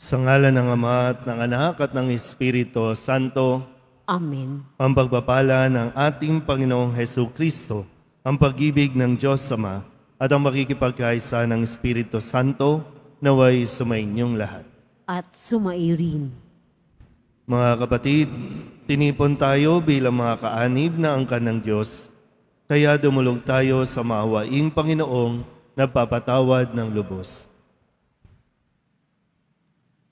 Sa ngalan ng Ama at ng Anak at ng Espiritu Santo, Amen. ang pagpapala ng ating Panginoong Hesu Kristo, ang pag-ibig ng Diyos Ama, at ang makikipagkaisa ng Espiritu Santo, naway sumainyong lahat. At sumairin. Mga kapatid, tinipon tayo bilang mga kaanib na angkan ng Diyos, kaya dumulog tayo sa maawaing Panginoong nagpapatawad ng lubos.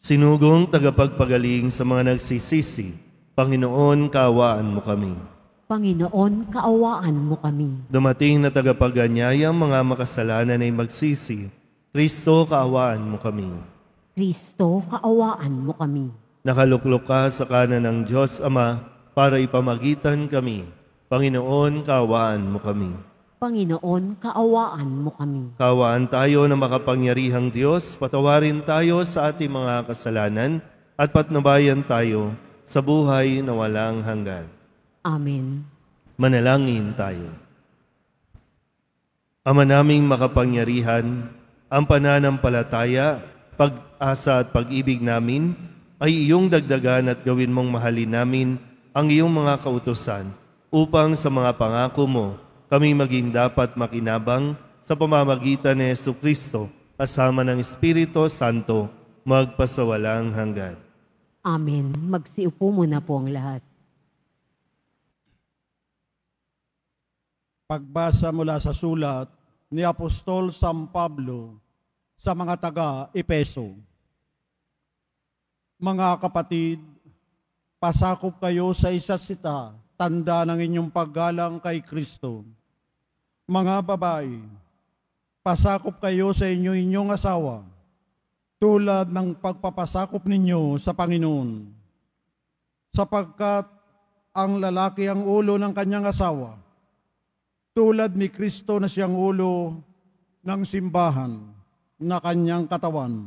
Sinugong tagapagpagaling sa mga nagsisisi, Panginoon, kaawaan mo kami. Panginoon, kaawaan mo kami. Dumating na tagapaganyayang mga makasalanan ay magsisi, Kristo, kaawaan mo kami. Kristo, kaawaan mo kami. Nakaluklok ka sa kanan ng Diyos Ama para ipamagitan kami. Panginoon, kaawaan mo kami. Panginoon, kaawaan mo kami. Kaawaan tayo na makapangyarihang Diyos, patawarin tayo sa ating mga kasalanan at patnubayan tayo sa buhay na walang hanggan. Amen. Manalangin tayo. Ama naming makapangyarihan, ang pananampalataya, pag-asa at pag-ibig namin ay iyong dagdagan at gawin mong mahalin namin ang iyong mga kautusan upang sa mga pangako mo kami maging dapat makinabang sa pamamagitan ni Jesucristo kasama ng Espiritu Santo magpasawalang hanggan. Amen. Magsiupo muna po ang lahat. Pagbasa mula sa sulat ni Apostol San Pablo sa mga taga-Epeso. Mga kapatid, pasakop kayo sa isa't isa, tanda ng inyong paggalang kay Kristo. Mga babae, pasakop kayo sa inyong asawa, tulad ng pagpapasakop ninyo sa Panginoon. Sapagkat ang lalaki ang ulo ng kanyang asawa, tulad ni Kristo na siyang ulo ng simbahan na kanyang katawan,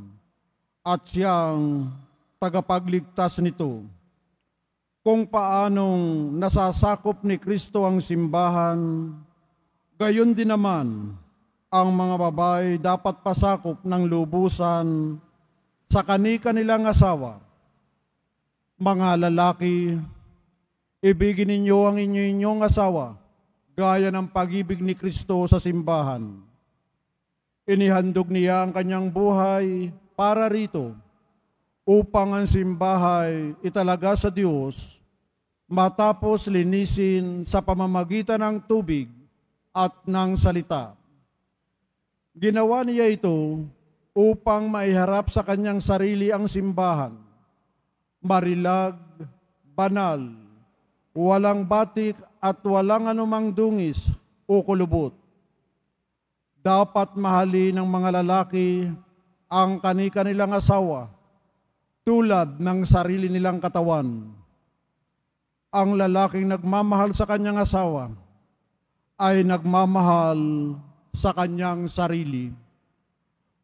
at siyang tagapagligtas nito. Kung paanong nasasakop ni Kristo ang simbahan, gayon din naman ang mga babae dapat pasakop ng lubusan sa kani-kanilang asawa. Mga lalaki, ibigin ninyo ang inyong asawa gaya ng pag-ibig ni Kristo sa simbahan. Inihandog niya ang kanyang buhay para rito upang ang simbahay italaga sa Diyos matapos linisin sa pamamagitan ng tubig at ng salita. Ginawa niya ito upang maiharap sa kanyang sarili ang simbahan, marilag, banal, walang batik at walang anumang dungis o kulubot. Dapat mahalin ng mga lalaki ang kani-kanilang asawa tulad ng sarili nilang katawan. Ang lalaking nagmamahal sa kanyang asawa ay nagmamahal sa kanyang sarili.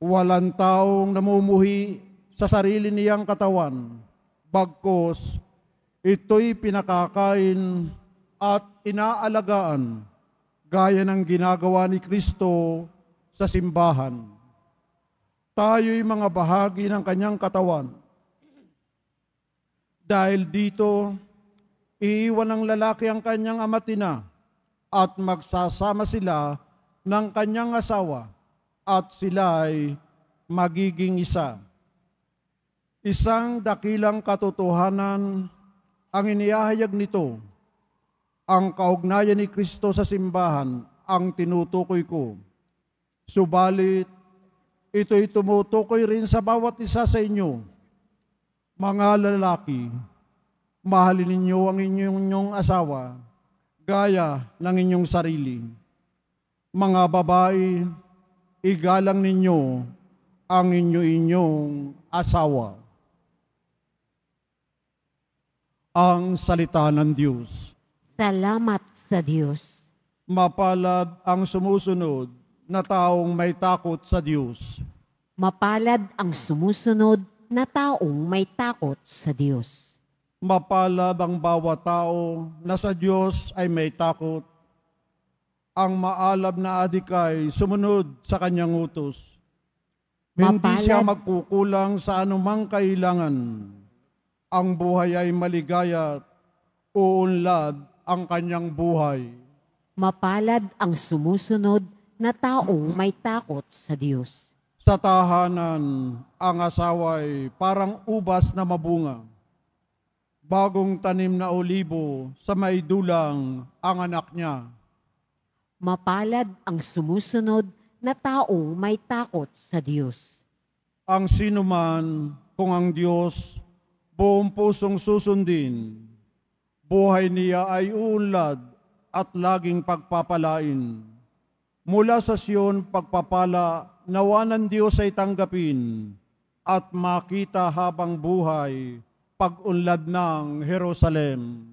Walang taong namumuhi sa sarili niyang katawan, bagkus ito'y pinakakain at inaalagaan gaya ng ginagawa ni Kristo sa simbahan. Tayo'y mga bahagi ng kanyang katawan. Dahil dito, iiwan ng lalaki ang kanyang ama't ina at magsasama sila ng kanyang asawa at sila ay magiging isa. Isang dakilang katotohanan ang inihahayag nito. Ang kaugnayan ni Kristo sa simbahan ang tinutukoy ko. Subalit, ito'y tumutukoy rin sa bawat isa sa inyo. Mga lalaki, mahalin ninyo ang inyong asawa gaya ng inyong sarili. Mga babae, igalang ninyo ang inyong asawa. Ang salita ng Diyos. Salamat sa Diyos. Mapalad ang sumusunod na taong may takot sa Diyos. Mapalad ang sumusunod na taong may takot sa Diyos. Mapalad ang bawat tao na sa Diyos ay may takot. Ang maalab na adik ay sumunod sa kanyang utos. Hindi siya Mapalad- magkukulang sa anumang kailangan. Ang buhay ay maligaya, uunlad ang kanyang buhay. Mapalad ang sumusunod na taong may takot sa Diyos. Sa tahanan, ang asawa'y parang ubas na mabunga. Bagong tanim na olibo sa may dulang ang anak niya. Mapalad ang sumusunod na taong may takot sa Diyos. Ang sinuman kung ang Diyos buong pusong susundin, buhay niya ay uunlad at laging pagpapalain. Mula sa Siyon pagpapala nawa ng Diyos ay tanggapin at makita habang buhay pag-unlad ng Jerusalem.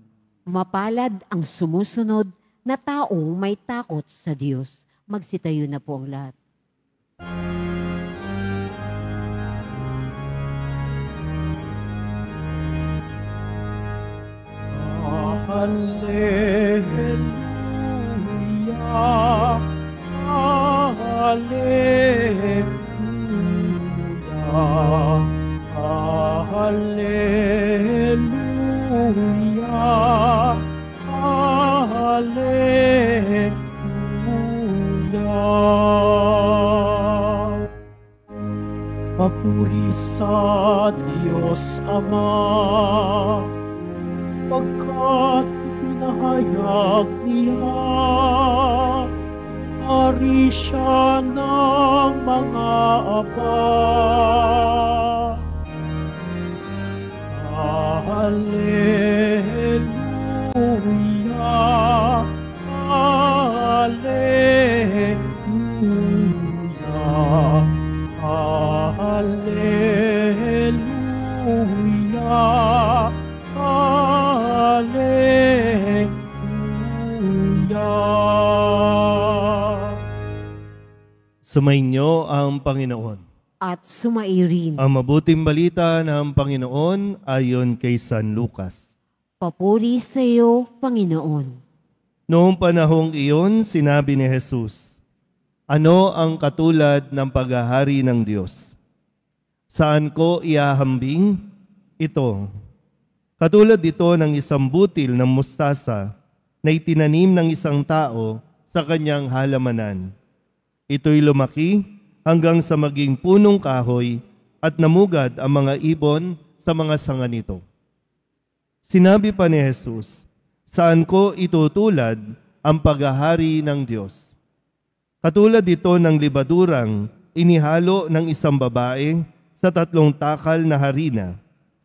Mapalad ang sumusunod na taong may takot sa Diyos. Magsitayo na po ang lahat. Hallelujah, hallelujah, hallelujah, hallelujah. Papuri sa Diyos Ama, pagkat pinahayag niya, hari siya ng mga apa. Hallelujah, hallelujah, hallelujah, hallelujah. Sumainyo ang Panginoon. At sumairin. Ang mabuting balita ng Panginoon ayon kay San Lucas. Papuri sa iyo, Panginoon. Noong panahong iyon, sinabi ni Jesus, "Ano ang katulad ng paghahari ng Diyos? Saan ko iahambing? Ito. Katulad ito ng isang butil ng mustasa na itinanim ng isang tao sa kanyang halamanan. Ito'y lumaki hanggang sa maging punong kahoy at namugad ang mga ibon sa mga sanga nito." Sinabi pa ni Jesus, "Saan ko itutulad ang paghahari ng Diyos? Katulad ito ng libadurang inihalo ng isang babae sa 3 takal na harina,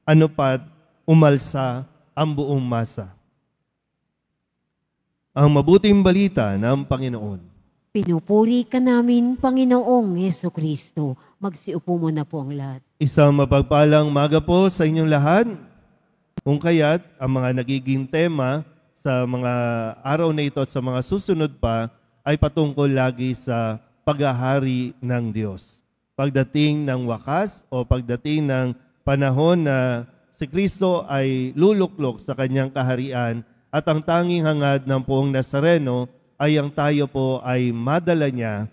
ano pat umalsa ang buong masa." Ang mabuting balita ng Panginoon. Pinupuri ka namin, Panginoong Jesucristo. Magsiupo muna po ang lahat. Isang mapagpalang maga po sa inyong lahat. Kung kaya't ang mga nagiging tema sa mga araw na ito at sa mga susunod pa ay patungkol lagi sa paghahari ng Diyos. Pagdating ng wakas o pagdating ng panahon na si Kristo ay luluklok sa kanyang kaharian at ang tanging hangad ng poong Nazareno ay ang tayo po ay madala niya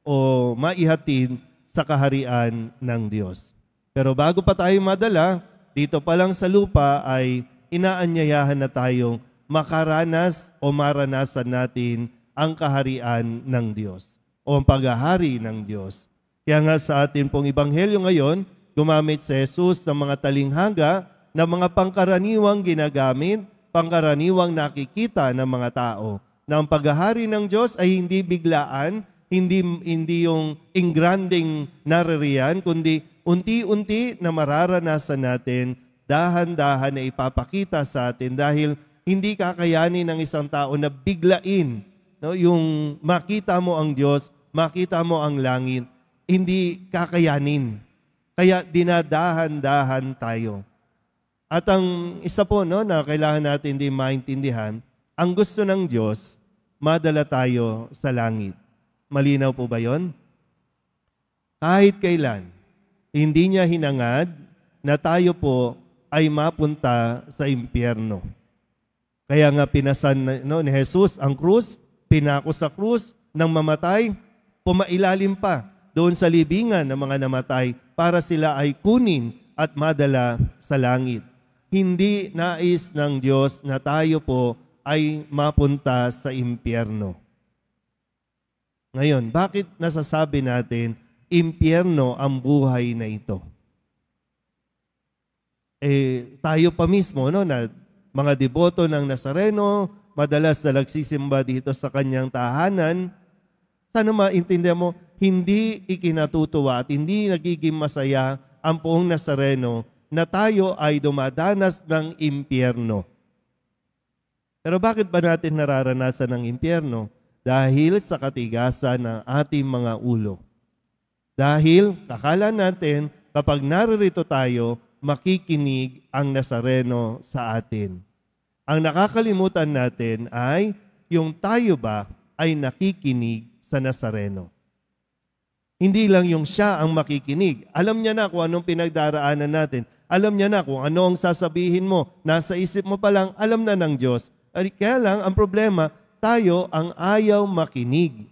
o maihatid sa kaharian ng Diyos. Pero bago pa tayo madala, dito pa lang sa lupa ay inaanyayahan na tayong makaranas o maranasan natin ang kaharian ng Diyos o ang paghahari ng Diyos. Kaya nga sa atin pong ebanghelyo ngayon, gumamit si Jesus ng mga talinghaga na mga pangkaraniwang ginagamit, pangkaraniwang nakikita ng mga tao. Na ang paghahari ng Diyos ay hindi biglaan, hindi yung ingranding naririyan, kundi unti-unti na mararanasan natin, dahan-dahan na ipapakita sa atin dahil hindi kakayanin ng isang tao na biglain, no? Yung makita mo ang Diyos, makita mo ang langit, hindi kakayanin. Kaya dinadahan-dahan tayo. At ang isa po no, na kailangan natin din maintindihan, ang gusto ng Diyos, madala tayo sa langit. Malinaw po ba yon? Kahit kailan, hindi niya hinangad na tayo po ay mapunta sa impyerno. Kaya nga pinasan no, ni Jesus ang krus, pinako sa krus, nang mamatay, pumailalim pa doon sa libingan ng mga namatay para sila ay kunin at madala sa langit. Hindi nais ng Diyos na tayo po ay mapunta sa impyerno. Ngayon, bakit nasasabi natin impyerno ang buhay na ito? Tayo pa mismo, no, na mga deboto ng Nazareno, madalas na nagsisimba dito sa kanyang tahanan, sana maintindihan mo, hindi ikinatutuwa at hindi nagiging masaya ang buong Nazareno na tayo ay dumadanas ng impyerno. Pero bakit ba natin nararanasan ng impyerno? Dahil sa katigasan ng ating mga ulo. Dahil kakala natin kapag naririto tayo, makikinig ang Nazareno sa atin. Ang nakakalimutan natin ay yung tayo ba ay nakikinig sa Nazareno. Hindi lang yung siya ang makikinig. Alam niya na kung anong pinagdaraanan natin. Alam niya na kung ano ang sasabihin mo. Nasa isip mo pa lang, alam na ng Diyos. Kaya lang, ang problema, tayo ang ayaw makinig.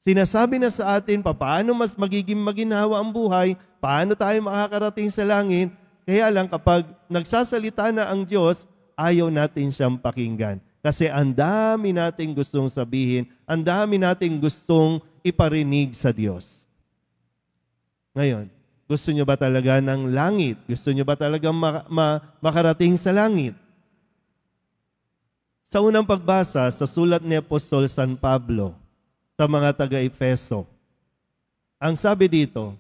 Sinasabi na sa atin, paano mas magiging maginhawa ang buhay, paano tayo makakarating sa langit. Kaya lang, kapag nagsasalita na ang Diyos, ayaw natin siyang pakinggan. Kasi ang dami nating gustong sabihin, ang dami nating gustong iparinig sa Diyos. Ngayon, gusto nyo ba talaga ng langit? Gusto nyo ba talaga makarating sa langit? Sa unang pagbasa sa sulat ni Apostol San Pablo sa mga taga-Efeso, ang sabi dito,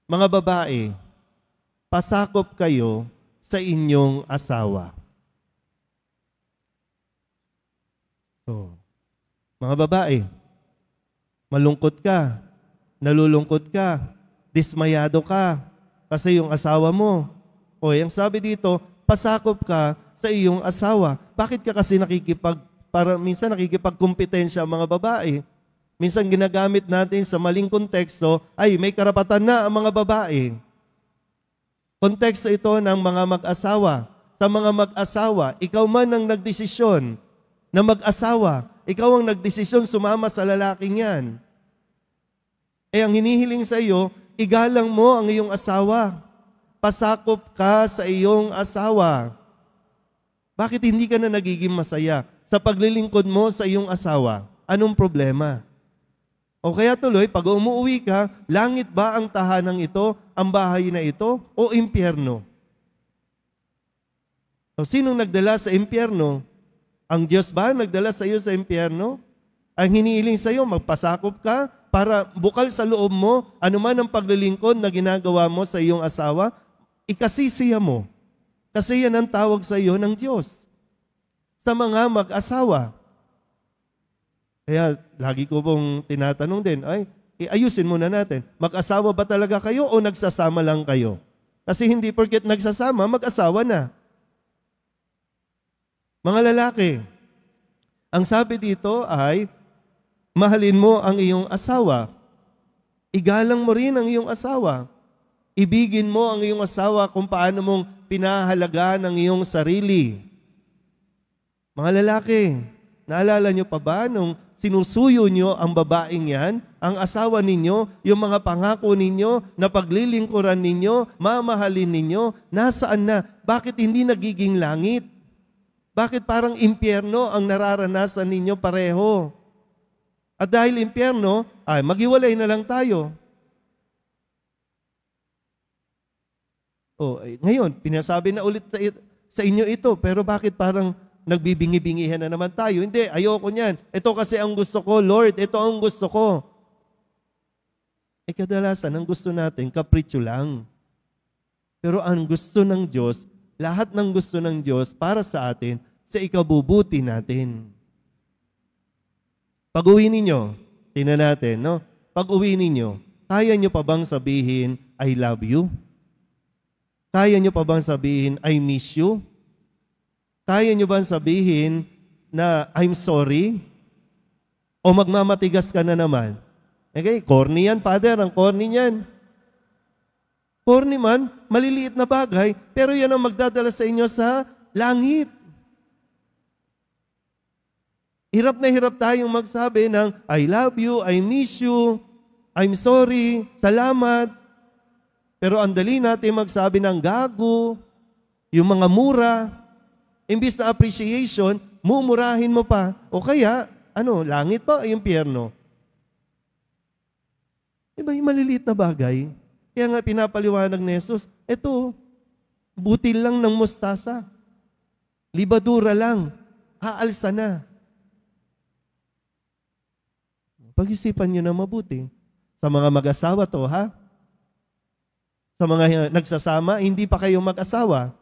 mga babae, pasakop kayo sa inyong asawa. So, mga babae, malungkot ka, nalulungkot ka, dismayado ka, kasi yung asawa mo. O, yung sabi dito, pasakop ka sa iyong asawa. Bakit ka kasi minsan nakikipagkompetensya ang mga babae? Minsan ginagamit natin sa maling konteksto, ay may karapatan na ang mga babae. Konteksto ito ng mga mag-asawa. Sa mga mag-asawa, ikaw man ang nagdesisyon na mag-asawa. Ikaw ang nagdesisyon sumama sa lalaking yan. Ang hinihiling sa iyo, igalang mo ang iyong asawa. Pasakop ka sa iyong asawa. Bakit hindi ka na nagiging masaya sa paglilingkod mo sa iyong asawa? Anong problema? O kaya tuloy, pag umuwi ka, langit ba ang tahanang ito, ang bahay na ito, o impyerno? O sinong nagdala sa impyerno? Ang Diyos ba nagdala sa iyo sa impyerno? Ang hinihiling sa iyo, magpasakop ka para bukal sa loob mo, anuman ang paglilingkod na ginagawa mo sa iyong asawa, ikasisiya mo. Kasi yan ang tawag sa iyo ng Diyos. Sa mga mag-asawa. Kaya lagi ko pong tinatanong din, ayusin muna natin. Mag-asawa ba talaga kayo o nagsasama lang kayo? Kasi hindi porket nagsasama, mag-asawa na. Mga lalaki, ang sabi dito ay, mahalin mo ang iyong asawa. Igalang mo rin ang iyong asawa. Ibigin mo ang iyong asawa kung paano mong pinahalagaan ang iyong sarili. Mga lalaki, naalala nyo pa ba nung sinusuyo nyo ang babaeng yan, ang asawa ninyo, yung mga pangako ninyo, na paglilingkuran ninyo, mamahalin ninyo, nasaan na? Bakit hindi nagiging langit? Bakit parang impyerno ang nararanasan ninyo pareho? At dahil impyerno, maghiwalay na lang tayo. Ngayon, pinasabi na ulit sa inyo ito, pero bakit parang nagbibingi-bingihan na naman tayo? Hindi, ayoko niyan. Ito kasi ang gusto ko, Lord, ito ang gusto ko. Kadalasan, ang gusto natin, kapritsyo lang. Pero ang gusto ng Diyos, lahat ng gusto ng Diyos para sa atin, sa ikabubuti natin. Pag-uwi ninyo, tingnan natin, no? Pag-uwi ninyo, kaya nyo pa bang sabihin, I love you? Kaya nyo pa bang sabihin, I miss you? Kaya nyo bang sabihin na I'm sorry? O magmamatigas ka na naman? Corny yan, Father, ang corny yan. Corny man, maliliit na bagay, pero yan ang magdadala sa inyo sa langit. Hirap na hirap tayong magsabi ng I love you, I miss you. I'm sorry, salamat. Pero ang dali natin magsabi ng gago, yung mga mura, imbis na appreciation, mumurahin mo pa. O kaya, langit pa o impyerno? Diba yung maliliit na bagay? Kaya nga pinapaliwanag ni Jesus, ito, butil lang ng mustasa. Libadura lang. Aalsa na. Pag-isipan nyo na mabuti. Sa mga mag-asawa to, ha? Sa mga nagsasama, hindi pa kayo mag-asawa.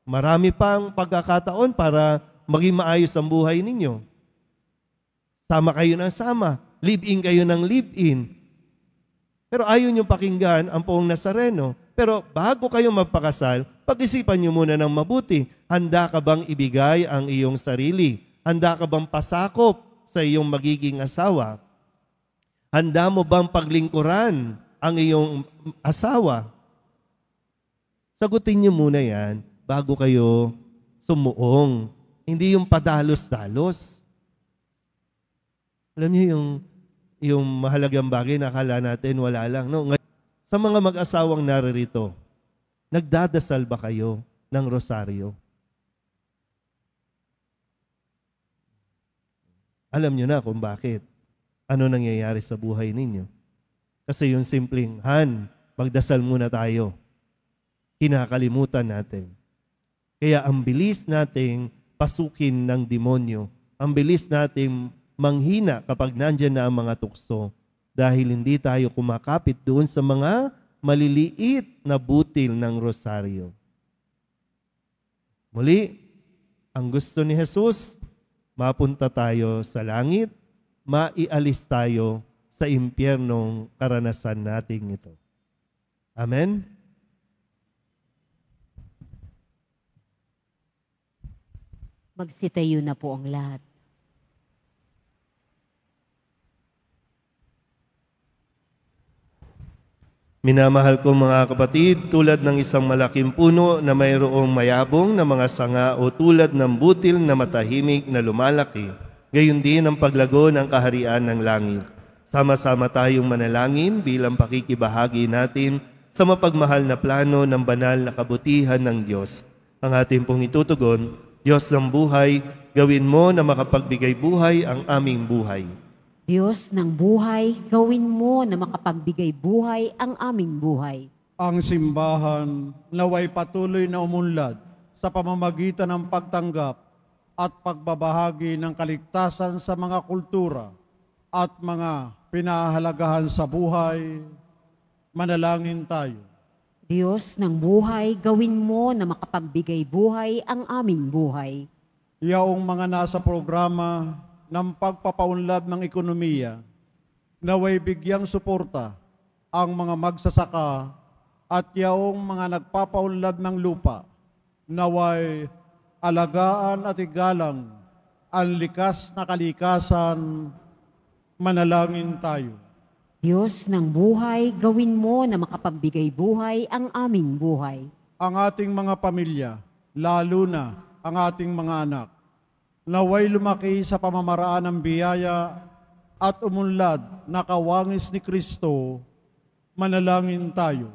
Marami pang pagkakataon para maging maayos ang buhay ninyo. Sama kayo ng sama. Live-in kayo ng live-in. Pero ayaw nyo pakinggan ang Poong Nazareno. Pero bago kayo magpakasal, pag-isipan nyo muna ng mabuti. Handa ka bang ibigay ang iyong sarili? Handa ka bang pasakop sa iyong magiging asawa? Handa mo bang paglingkuran ang iyong asawa? Sagutin nyo muna yan bago kayo sumuong. Hindi yung padalos-dalos. Alam niyo yung mahalagang bagay na akala natin wala lang. No? Sa mga mag-asawang naririto, nagdadasal ba kayo ng rosaryo? Alam niyo na kung bakit. Ano nangyayari sa buhay ninyo? Kasi yung simpleng, magdasal muna tayo. Kinakalimutan natin. Kaya ang bilis nating pasukin ng demonyo. Ang bilis nating manghina kapag nandyan na ang mga tukso dahil hindi tayo kumakapit doon sa mga maliliit na butil ng rosaryo. Muli, ang gusto ni Jesus, mapunta tayo sa langit, maialis tayo sa impyernong karanasan nating ito. Amen? Magsitayo na po ang lahat. Minamahal ko mga kapatid, tulad ng isang malaking puno na mayroong mayabong na mga sanga o tulad ng butil na matahimik na lumalaki, gayon din ang paglago ng kaharian ng langit. Sama-sama tayong manalangin bilang pakikibahagi natin sa mapagmahal na plano ng banal na kabutihan ng Diyos. Ang ating pong itutugon, Diyos ng buhay, gawin mo na makapagbigay buhay ang aming buhay. Diyos ng buhay, gawin mo na makapagbigay buhay ang aming buhay. Ang simbahan naway patuloy na umunlad sa pamamagitan ng pagtanggap at pagbabahagi ng kaligtasan sa mga kultura at mga pinahahalagahan sa buhay. Manalangin tayo. Diyos ng buhay, gawin mo na makapagbigay buhay ang aming buhay. Yaong mga nasa programa ng pagpapaunlad ng ekonomiya, naway bigyang suporta ang mga magsasaka at yaong mga nagpapaunlad ng lupa, naway alagaan at igalang ang likas na kalikasan. Manalangin tayo. Diyos ng buhay, gawin mo na makapagbigay buhay ang aming buhay. Ang ating mga pamilya, lalo na ang ating mga anak, naway lumaki sa pamamaraan ng biyaya at umunlad na kawangis ni Kristo. Manalangin tayo.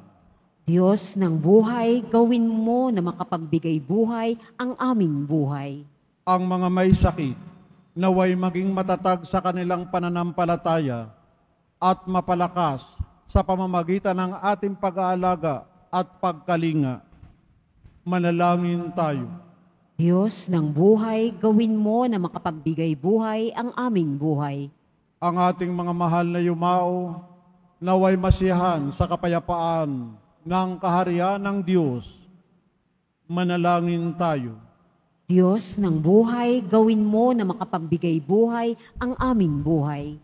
Diyos ng buhay, gawin mo na makapagbigay buhay ang aming buhay. Ang mga may sakit, naway maging matatag sa kanilang pananampalataya at mapalakas sa pamamagitan ng ating pag-aalaga at pagkalinga. Manalangin tayo. Diyos ng buhay, gawin mo na makapagbigay buhay ang aming buhay. Ang ating mga mahal na yumao, naway masiyahan sa kapayapaan ng kaharian ng Diyos. Manalangin tayo. Diyos ng buhay, gawin mo na makapagbigay buhay ang aming buhay.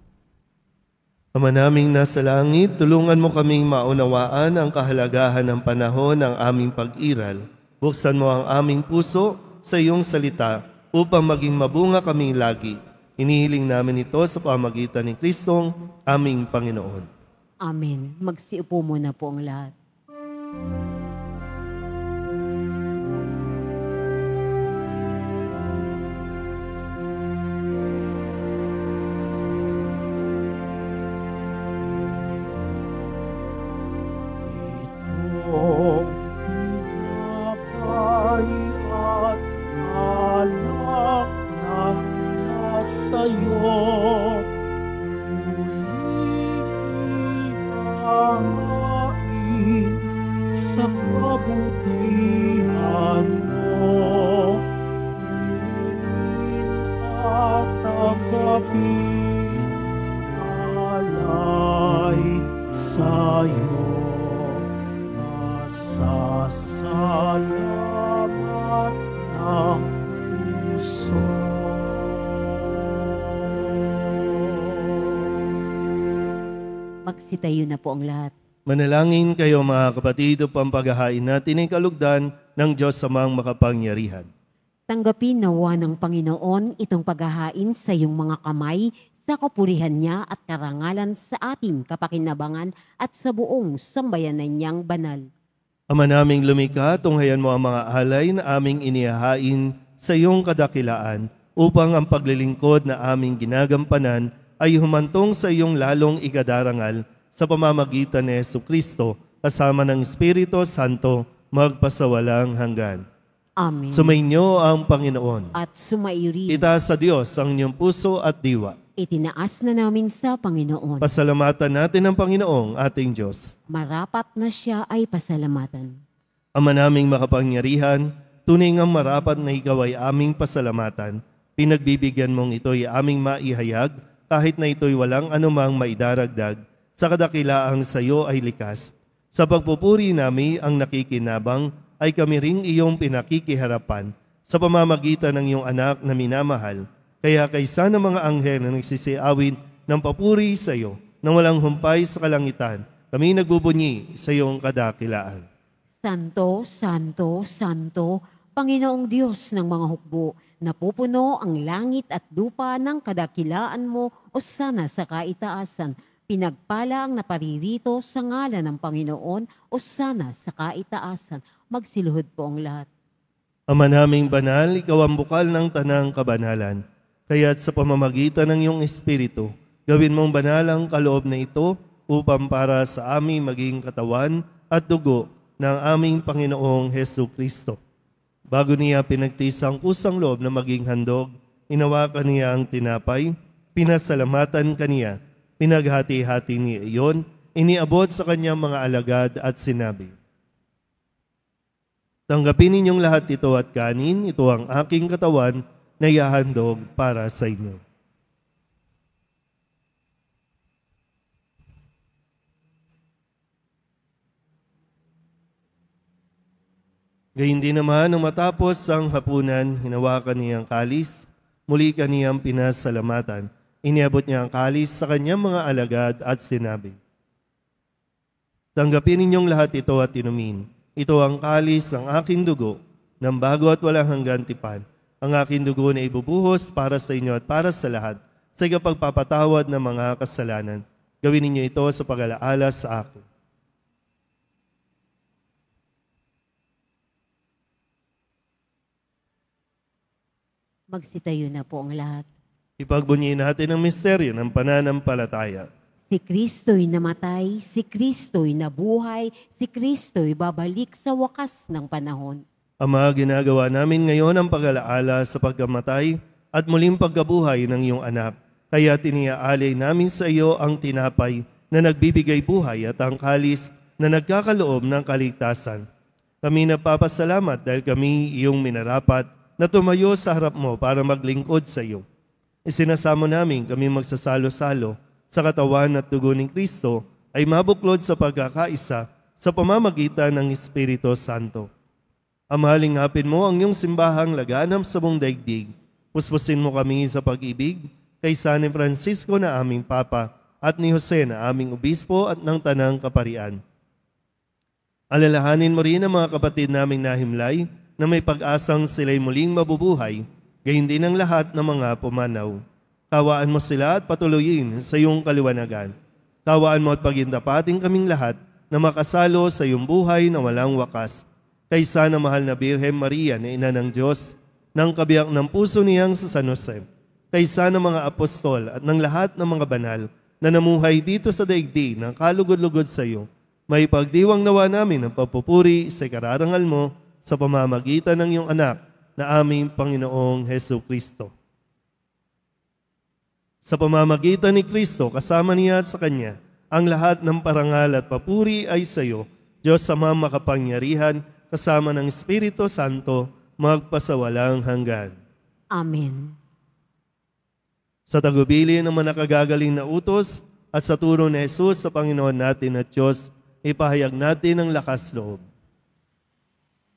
Ama naming nasa langit, tulungan mo kaming maunawaan ang kahalagahan ng panahon ng aming pag-iral. Buksan mo ang aming puso sa iyong salita upang maging mabunga kaming lagi. Hinihiling namin ito sa pamagitan ni Kristong aming Panginoon. Amen. Magsiupo muna po ang lahat. Magsitayo na po ang lahat. Manalangin kayo mga kapatid upang paghahain natin ay kalugdan ng Diyos Amang makapangyarihan. Tanggapin nawa ng Panginoon itong paghahain sa iyong mga kamay sa kapurihan niya at karangalan sa ating kapakinabangan at sa buong sambayanan niyang banal. Ama naming lumikha, tunghayan mo ang mga alay na aming inihahain sa iyong kadakilaan upang ang paglilingkod na aming ginagampanan ay humantong sa iyong lalong ikadarangal sa pamamagitan ni Jesucristo kasama ng Espiritu Santo magpasawalang hanggan. Amen. Sumainyo ang Panginoon. At sumairi, Itaas sa Diyos ang inyong puso at diwa. itinaas na namin sa Panginoon. Pasalamatan natin ang Panginoong ating Diyos. Marapat na siya ay pasalamatan. Ama naming makapangyarihan, tunay ngang marapat na ikaw ay aming pasalamatan. Pinagbibigyan mong ito'y aming maihayag kahit na ito'y walang anumang maidaragdag sa kadakilaang sa iyo ay likas. Sa pagpupuri nami ang nakikinabang ay kami ring iyong pinakikiharapan sa pamamagitan ng iyong anak na minamahal. Kaya kaysa ng mga anghel na nagsisiawin ng papuri sa iyo nang walang humpay sa kalangitan, kami nagbubunyi sa iyong kadakilaan. Santo, Santo, Santo, Panginoong Diyos ng mga hukbo, napupuno ang langit at lupa ng kadakilaan mo o sana sa kaitaasan. Pinagpala ang naparirito sa ngalan ng Panginoon o sana sa kaitaasan. Magsiluhod po ang lahat. Ama naming banal, ikaw ang bukal ng tanang kabanalan. Kaya't sa pamamagitan ng iyong Espiritu, gawin mong banal ang kaloob na ito upang para sa aming maging katawan at dugo ng aming Panginoong Jesucristo. Bago niya pinagtisang kusang loob na maging handog, inawakan niya ang tinapay, pinasalamatan kaniya, pinaghati-hati niya iyon, iniabot sa kanyang mga alagad at sinabi, tanggapin ninyong lahat ito at kanin, ito ang aking katawan na ihahandog para sa inyo. Gayun din naman, nang matapos ang hapunan, hinawakan niya ang kalis, muli kaniyang pinasalamatan. Iniabot niya ang kalis sa kanyang mga alagad at sinabi, tanggapin ninyong lahat ito at inumin. Ito ang kalis ng aking dugo, ng bago at walang hanggan tipan. Ang aking dugo na ibubuhos para sa inyo at para sa lahat, sa ikapagpapatawad ng mga kasalanan. Gawin ninyo ito sa pag-alaala sa akin. Magsitayo na po ang lahat. Ipagbunyi natin ang misteryo ng pananampalataya. Si Kristo'y namatay, si Kristo'y nabuhay, si Kristo'y babalik sa wakas ng panahon. Ama, ginagawa namin ngayon ang pag-alaala sa pagkamatay at muling pagkabuhay ng iyong anak. Kaya tiniaalay namin sa iyo ang tinapay na nagbibigay buhay at ang kalis na nagkakaloob ng kaligtasan. Kami napapasalamat dahil kami iyong minarapat na tumayo sa harap mo para maglingkod sa iyo. Isinasamo namin kami magsasalo-salo sa katawan at dugo ni Kristo ay mabuklod sa pagkakaisa sa pamamagitan ng Espiritu Santo. Amahaling hapin mo ang iyong simbahang laganap sa buong daigdig. Puspusin mo kami sa pag-ibig kay San Francisco na aming Papa at ni Jose na aming Obispo at ng Tanang Kaparian. Alalahanin mo rin ang mga kapatid naming nahimlay na may pag-asang sila'y muling mabubuhay, gayon din ang lahat ng mga pumanaw. Kawaan mo sila at patuloyin sa iyong kaliwanagan. Kawaan mo at pagindapating kaming lahat na makasalo sa iyong buhay na walang wakas. Kaysa na mahal na Birhen Maria na ina ng Diyos, ng kabiyak ng puso niyang sa San Jose, kaysa ng mga apostol at ng lahat ng mga banal na namuhay dito sa daigdig ng kalugod-lugod sa iyo, may pagdiwang nawa namin ang pagpupuri sa kararangal mo sa pamamagitan ng iyong anak na aming Panginoong Jesucristo. Sa pamamagitan ni Kristo, kasama niya sa Kanya, ang lahat ng parangal at papuri ay sa iyo, Diyos Ama makapangyarihan, kasama ng Espiritu Santo, magpasawalang hanggan. Amen. Sa tagubili ng mga nakagagaling na utos at sa turo ni Jesus sa Panginoon natin at Diyos, ipahayag natin ang lakas loob.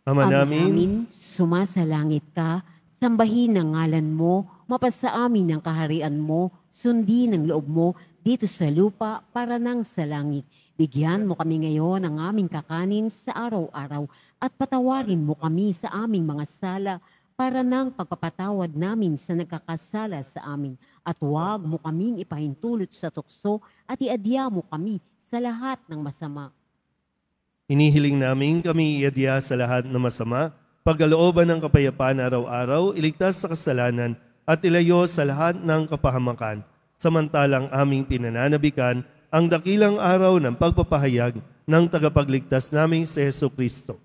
Ama namin, sumasalangit ka, sambahin ang ngalan mo, mapasa amin ang kaharian mo, Sundin ang loob mo dito sa lupa para nang sa langit. Bigyan mo kami ngayon ng aming kakanin sa araw-araw at patawarin mo kami sa aming mga sala para nang pagpapatawad namin sa nagkakasala sa amin. At huwag mo kaming ipahintulot sa tukso at iadya mo kami sa lahat ng masama. Hinihiling namin kami iadya sa lahat ng masama, pagkalooban ng kapayapaan araw-araw, iligtas sa kasalanan at ilayo sa lahat ng kapahamakan. Samantalang aming pinananabikan ang dakilang araw ng pagpapahayag ng tagapagligtas naming si Jesucristo.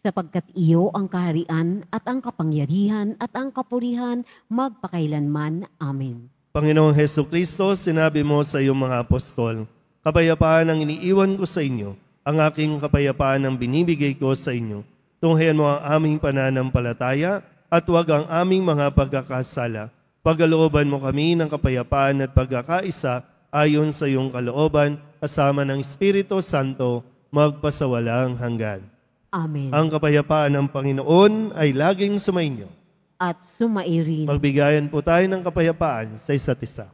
Sapagkat iyo ang kaharian at ang kapangyarihan at ang kapurihan magpakailanman. Amen. Panginoong Jesucristo, sinabi mo sa iyong mga apostol, kapayapaan ang iniiwan ko sa inyo, ang aking kapayapaan ang binibigay ko sa inyo. Tunghayan mo ang aming pananampalataya at huwag ang aming mga pagkakasala. Pagkalooban mo kami ng kapayapaan at pagkakaisa ayon sa iyong kalooban, kasama ng Espiritu Santo, magpasawalang hanggan. Amen. Ang kapayapaan ng Panginoon ay laging sumainyo. At sumairin. Magbigayan po tayo ng kapayapaan sa isa't isa.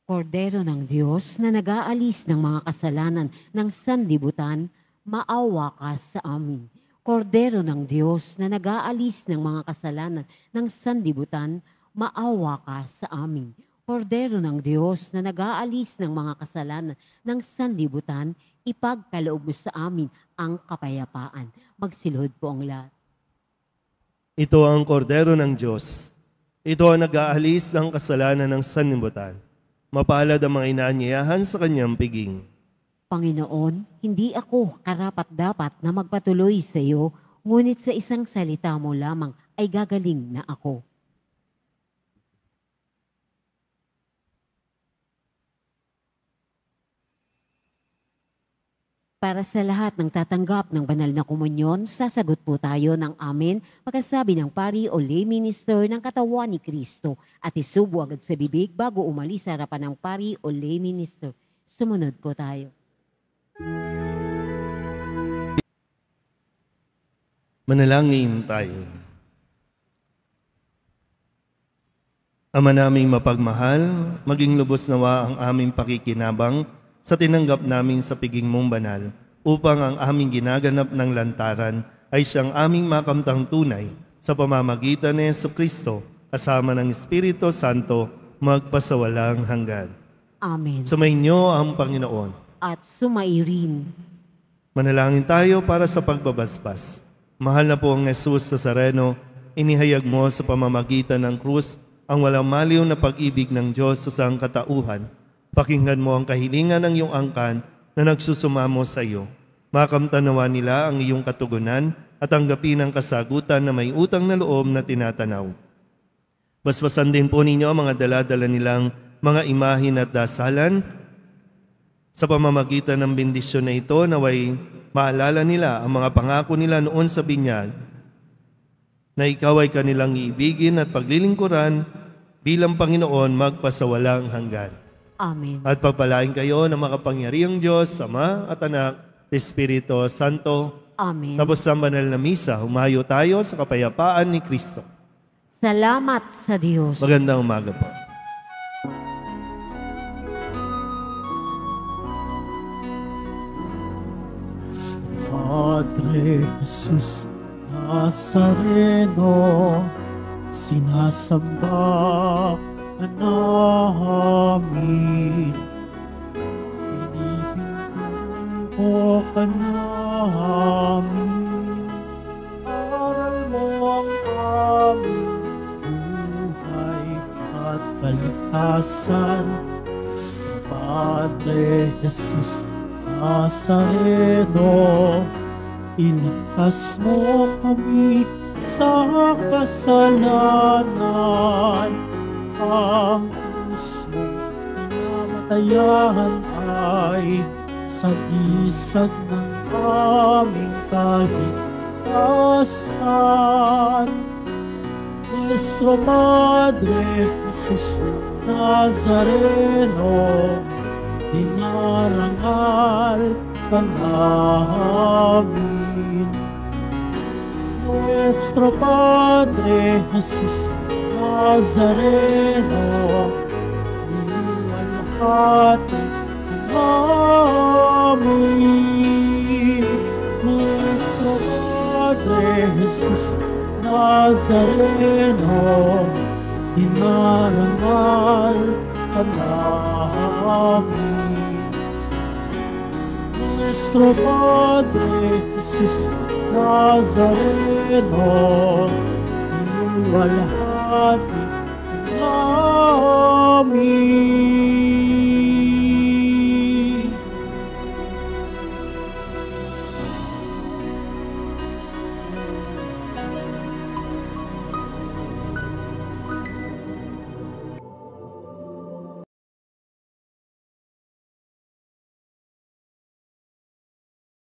Kordero ng Diyos na nag-aalis ng mga kasalanan ng sanlibutan, maawa ka sa amin. Kordero ng Diyos na nag-aalis ng mga kasalanan ng sanlibutan, maawa ka sa amin. Kordero ng Diyos na nag-aalis ng mga kasalanan ng sanlibutan, ipagkaloob mo sa amin ang kapayapaan. Magsilhod po ang lahat. Ito ang kordero ng Diyos. Ito ang nag-aalis ng kasalanan ng sanlibutan. Mapalad ang mga inaanyayahan sa kanyang piging. Panginoon, hindi ako karapat-dapat na magpatuloy sa iyo, ngunit sa isang salita mo lamang ay gagaling na ako. Para sa lahat ng tatanggap ng banal na komunyon, sasagot po tayo ng amen pagkasabi ng pari o lay minister ng katawan ni Kristo at isubo agad sa bibig bago umalis sa harapan ng pari o lay minister. Sumunod po tayo. Manalangin tayo. Ama naming mapagmahal, maging lubos nawa ang aming pakikinabang sa tinanggap namin sa piging mong banal, upang ang aming ginaganap ng lantaran ay siyang aming makamtang tunay sa pamamagitan ni Jesucristo, kasama ng Espiritu Santo, magpasawalang hanggan. Amen. Sumainyo ang Panginoon. At sumairin. Manalangin tayo para sa pagbabasbas. Mahal na po ang Jesus Nazareno, inihayag mo sa pamamagitan ng krus ang walang maliw na pag-ibig ng Diyos sa sangkatauhan. Pakinggan mo ang kahilingan ng iyong angkan na nagsusumamo sa iyo. Makamtanawa nila ang iyong katugunan at tanggapin ang kasagutan na may utang na loob na tinatanaw. Basbasan din po ninyo ang mga dala-dala nilang mga imahin at dasalan. Sa pamamagitan ng bendisyon na ito, naway maalala nila ang mga pangako nila noon sa binyag, na ikaw ay kanilang iibigin at paglilingkuran bilang Panginoon magpasawalang hanggan. Amen. At pagpalain kayo ng makapangyarihang Diyos, Ama at Anak, Espiritu Santo. Amen. Tapos sa banal na misa, humayo tayo sa kapayapaan ni Kristo. Salamat sa Diyos. Magandang umaga po. Padre Jesus Nazareno, sinasamba ka namin. Pinipintin ko ka namin. Aral mo ang aming buhay at kaligtasan. Sa Padre Jesus Nazareno, iligtas mo kami sa kasalanan. Ang krus mong pinamatayan ay sagisag ng aming kaligtasan. Nuestro Padre Jesus Nazareno, dinarangal ka namin. Nuestro Padre Jesus Nazareno, niluwalhati namin. Nuestro Padre Jesus Nazareno, dinarangal ka namin. Nuestro Padre Jesus Nazareno, niluwalhati